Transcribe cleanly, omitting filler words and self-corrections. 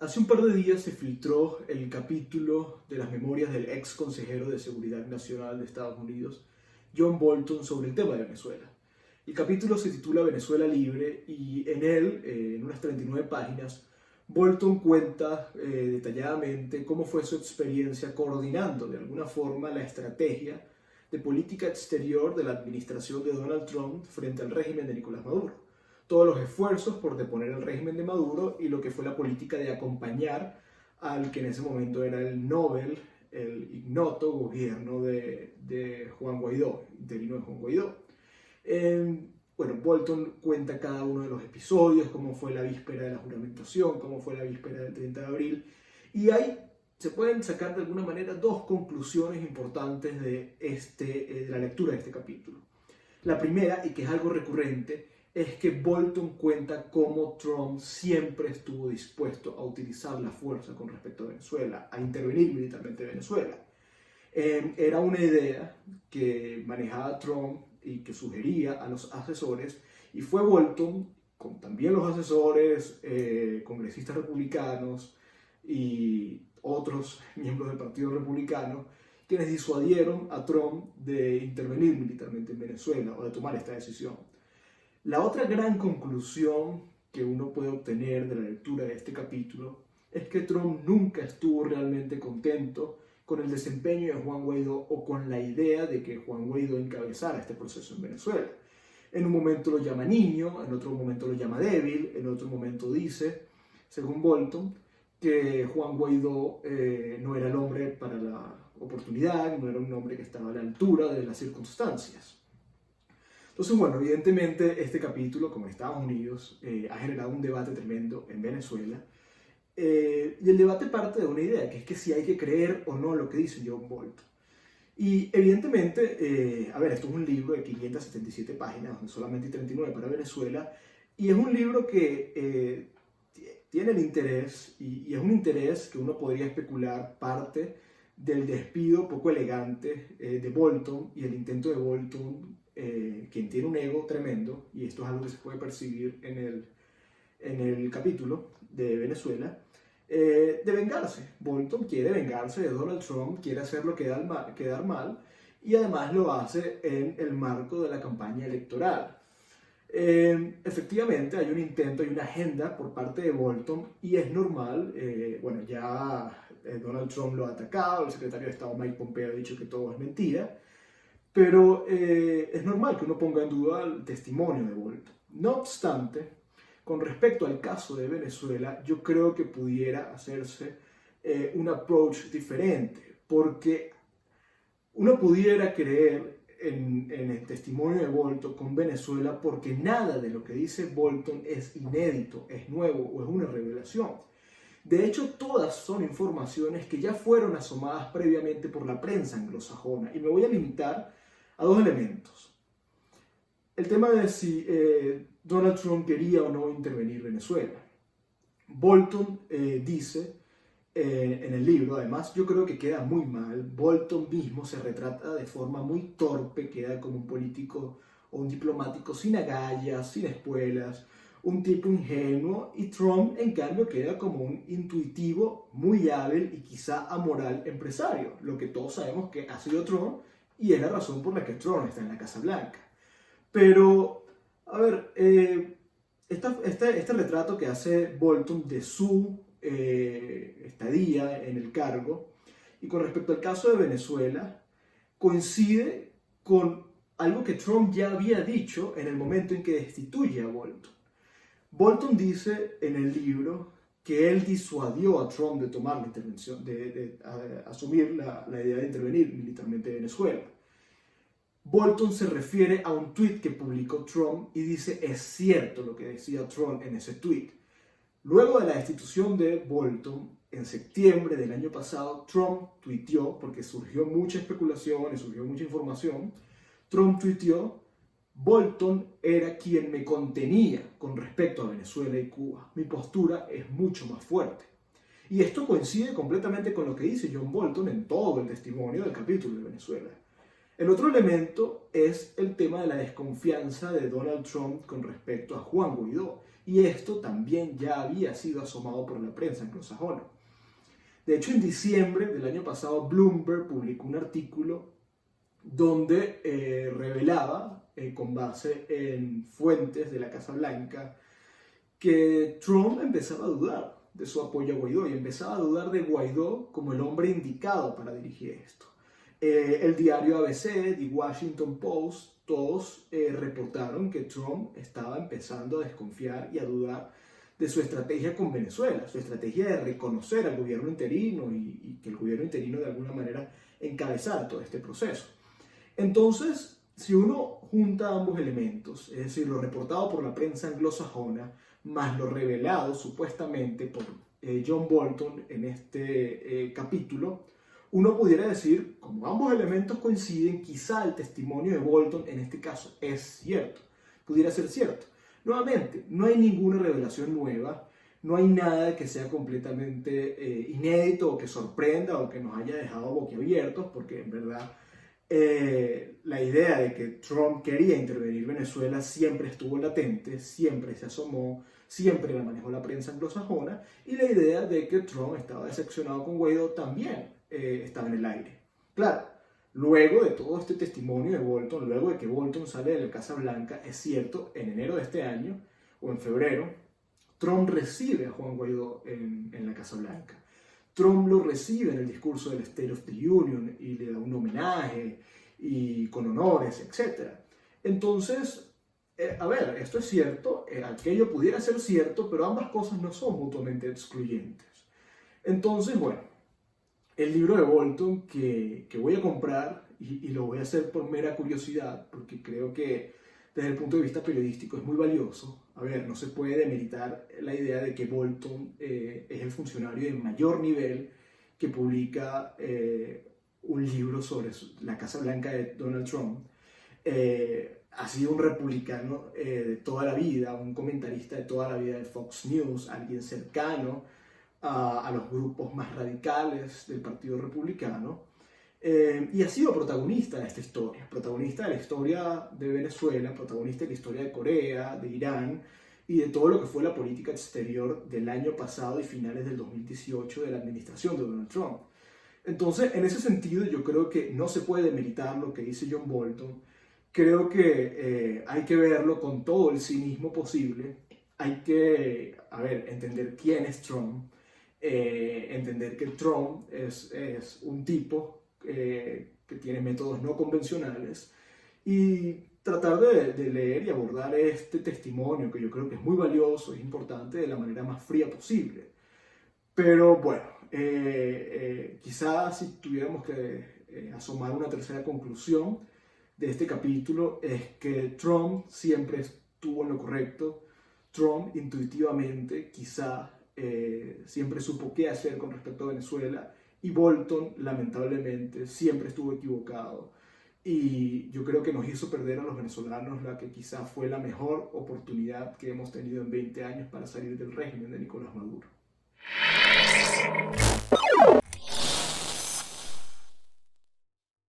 Hace un par de días se filtró el capítulo de las memorias del ex consejero de Seguridad Nacional de Estados Unidos, John Bolton, sobre el tema de Venezuela. El capítulo se titula Venezuela Libre y en él, en unas 39 páginas, Bolton cuenta detalladamente cómo fue su experiencia coordinando de alguna forma la estrategia de política exterior de la administración de Donald Trump frente al régimen de Nicolás Maduro. Todos los esfuerzos por deponer el régimen de Maduro y lo que fue la política de acompañar al que en ese momento era el Nobel, el ignoto gobierno de Juan Guaidó, interino de Juan Guaidó. Bueno, Bolton cuenta cada uno de los episodios, cómo fue la víspera de la juramentación, cómo fue la víspera del 30 de abril, y ahí se pueden sacar de alguna manera dos conclusiones importantes de la lectura de este capítulo. La primera, y que es algo recurrente, es que Bolton cuenta cómo Trump siempre estuvo dispuesto a utilizar la fuerza con respecto a Venezuela, a intervenir militarmente en Venezuela. Era una idea que manejaba Trump y que sugería a los asesores, y fue Bolton, con también los asesores, congresistas republicanos y otros miembros del Partido Republicano, quienes disuadieron a Trump de intervenir militarmente en Venezuela o de tomar esta decisión. La otra gran conclusión que uno puede obtener de la lectura de este capítulo es que Trump nunca estuvo realmente contento con el desempeño de Juan Guaidó o con la idea de que Juan Guaidó encabezara este proceso en Venezuela. En un momento lo llama niño, en otro momento lo llama débil, en otro momento dice, según Bolton, que Juan Guaidó no era el hombre para la oportunidad, no era un hombre que estaba a la altura de las circunstancias. Entonces, bueno, evidentemente este capítulo, como en Estados Unidos, ha generado un debate tremendo en Venezuela. Y el debate parte de una idea, que es que si hay que creer o no lo que dice John Bolton. Y evidentemente, esto es un libro de 577 páginas, donde solamente hay 39 para Venezuela, y es un libro que tiene el interés, y es un interés que uno podría especular parte del despido poco elegante de Bolton y el intento de Bolton, quien tiene un ego tremendo, y esto es algo que se puede percibir en el capítulo de Venezuela, de vengarse. Bolton quiere vengarse de Donald Trump, quiere hacerlo quedar mal, y además lo hace en el marco de la campaña electoral. Efectivamente hay un intento, hay una agenda por parte de Bolton, y es normal, Donald Trump lo ha atacado, el secretario de Estado Mike Pompeo ha dicho que todo es mentira, pero es normal que uno ponga en duda el testimonio de Bolton. No obstante, con respecto al caso de Venezuela, yo creo que pudiera hacerse un approach diferente, porque uno pudiera creer en el testimonio de Bolton con Venezuela porque nada de lo que dice Bolton es inédito, es nuevo o es una revelación. De hecho, todas son informaciones que ya fueron asomadas previamente por la prensa anglosajona, y me voy a limitar a dos elementos. El tema de si Donald Trump quería o no intervenir en Venezuela. Bolton dice en el libro, además yo creo que queda muy mal, Bolton mismo se retrata de forma muy torpe, queda como un político o un diplomático sin agallas, sin espuelas, un tipo ingenuo, y Trump en cambio queda como un intuitivo, muy hábil y quizá amoral empresario, lo que todos sabemos que ha sido Trump y es la razón por la que Trump está en la Casa Blanca. Pero, este retrato que hace Bolton de su estadía en el cargo, y con respecto al caso de Venezuela, coincide con algo que Trump ya había dicho en el momento en que destituye a Bolton. Bolton dice en el libro que él disuadió a Trump de tomar la intervención, de asumir la idea de intervenir militarmente en Venezuela. Bolton se refiere a un tweet que publicó Trump y dice: es cierto lo que decía Trump en ese tweet. Luego de la destitución de Bolton, en septiembre del año pasado, Trump tuiteó, porque surgió mucha especulación y surgió mucha información, Trump tuiteó: Bolton era quien me contenía con respecto a Venezuela y Cuba. Mi postura es mucho más fuerte. Y esto coincide completamente con lo que dice John Bolton en todo el testimonio del capítulo de Venezuela. El otro elemento es el tema de la desconfianza de Donald Trump con respecto a Juan Guaidó, y esto también ya había sido asomado por la prensa anglosajona. De hecho, en diciembre del año pasado, Bloomberg publicó un artículo donde revelaba, con base en fuentes de la Casa Blanca, que Trump empezaba a dudar de su apoyo a Guaidó y empezaba a dudar de Guaidó como el hombre indicado para dirigir esto. El diario ABC, The Washington Post, todos reportaron que Trump estaba empezando a desconfiar y a dudar de su estrategia con Venezuela, su estrategia de reconocer al gobierno interino y que el gobierno interino de alguna manera encabezara todo este proceso. Entonces, si uno junta ambos elementos, es decir, lo reportado por la prensa anglosajona, más lo revelado supuestamente por John Bolton en este capítulo, uno pudiera decir, como ambos elementos coinciden, quizá el testimonio de Bolton en este caso es cierto, pudiera ser cierto. Nuevamente, no hay ninguna revelación nueva, no hay nada que sea completamente inédito o que sorprenda o que nos haya dejado boquiabiertos, porque en verdad la idea de que Trump quería intervenir en Venezuela siempre estuvo latente, siempre se asomó, siempre la manejó la prensa anglosajona, y la idea de que Trump estaba decepcionado con Guaidó también estaba en el aire. Claro, luego de todo este testimonio de Bolton, luego de que Bolton sale de la Casa Blanca, es cierto, en enero de este año, o en febrero, Trump recibe a Juan Guaidó en la Casa Blanca. Trump lo recibe en el discurso del State of the Union y le da un homenaje y con honores, etc. Entonces, a ver, esto es cierto, aquello pudiera ser cierto, pero ambas cosas no son mutuamente excluyentes. Entonces, bueno, el libro de Bolton que voy a comprar y lo voy a hacer por mera curiosidad, porque creo que desde el punto de vista periodístico es muy valioso. A ver, no se puede demeritar la idea de que Bolton es el funcionario de mayor nivel que publica un libro sobre la Casa Blanca de Donald Trump. Ha sido un republicano de toda la vida, un comentarista de toda la vida de Fox News, alguien cercano a los grupos más radicales del Partido Republicano. Y ha sido protagonista de esta historia, protagonista de la historia de Venezuela, protagonista de la historia de Corea, de Irán y de todo lo que fue la política exterior del año pasado y finales del 2018 de la administración de Donald Trump. Entonces, en ese sentido, yo creo que no se puede demeritar lo que dice John Bolton. Creo que hay que verlo con todo el cinismo posible. Hay que, entender quién es Trump, entender que Trump es un tipo que tiene métodos no convencionales y tratar de leer y abordar este testimonio que yo creo que es muy valioso, es importante, de la manera más fría posible. Pero bueno, quizás si tuviéramos que asomar una tercera conclusión de este capítulo es que Trump siempre estuvo en lo correcto. Trump intuitivamente quizá siempre supo qué hacer con respecto a Venezuela, y Bolton lamentablemente siempre estuvo equivocado, y yo creo que nos hizo perder a los venezolanos la que quizá fue la mejor oportunidad que hemos tenido en 20 años para salir del régimen de Nicolás Maduro.